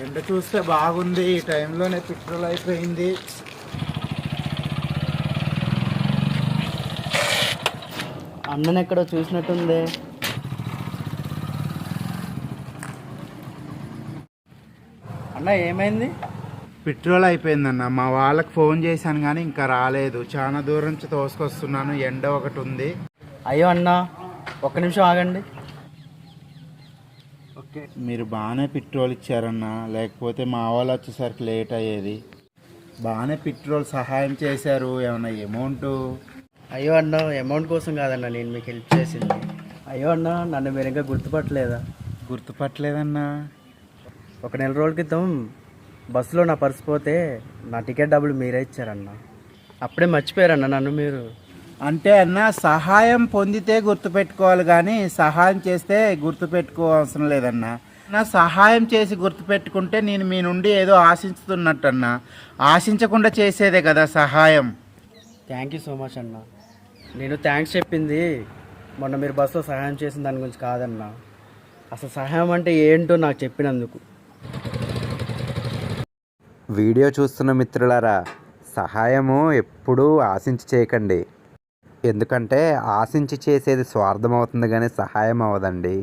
ఎండ చూస్తే బాగుంది, ఈ టైంలోనే పెట్రోల్ అయిపోయింది. అన్నను ఎక్కడో చూసినట్టుంది. అన్న ఏమైంది? పెట్రోల్ అయిపోయిందన్న. మా వాళ్ళకి ఫోన్ చేశాను కానీ ఇంకా రాలేదు. చాలా దూరం నుంచి తోసుకొస్తున్నాను, ఎండ ఒకటి ఉంది. అయ్యో అన్న, ఒక్క నిమిషం ఆగండి. ఓకే, మీరు బాగానే పెట్రోల్ ఇచ్చారన్న, లేకపోతే మా వాళ్ళు వచ్చేసరికి లేట్ అయ్యేది. బాగానే పెట్రోల్ సహాయం చేశారు. ఏమన్నా అమౌంట్? అయ్యో అన్న, అమౌంట్ కోసం కాదన్న నేను మీకు హెల్ప్ చేసింది. అయ్యో అన్న, నన్ను మీరు ఇంకా గుర్తుపట్టలేదా? గుర్తుపట్టలేదన్నా. ఒక నెల రోజుల క్రితం బస్సులో నా పర్సు పోతే నా టికెట్ డబ్బులు మీరే ఇచ్చారన్న. అప్పుడే మర్చిపోయారన్న నన్ను మీరు. అంటే అన్న, సహాయం పొందితే గుర్తుపెట్టుకోవాలి కానీ సహాయం చేస్తే గుర్తుపెట్టుకోవాల్సిన లేదన్నా. నా సహాయం చేసి గుర్తుపెట్టుకుంటే నేను మీ నుండి ఏదో ఆశిస్తున్నట్టన్నా. ఆశించకుండా చేసేదే కదా సహాయం. థ్యాంక్ యూ సో మచ్ అన్న. నేను థ్యాంక్స్ చెప్పింది మొన్న మీరు బస్సులో సహాయం చేసిన దాని గురించి కాదన్నా, అసలు సహాయం అంటే ఏంటో నాకు చెప్పినందుకు. వీడియో చూస్తున్న మిత్రులారా, సహాయము ఎప్పుడూ ఆశించి చేయకండి. ఎందుకంటే ఆశించి చేసేది స్వార్థం అవుతుంది కానీ సహాయం అవ్వదండి.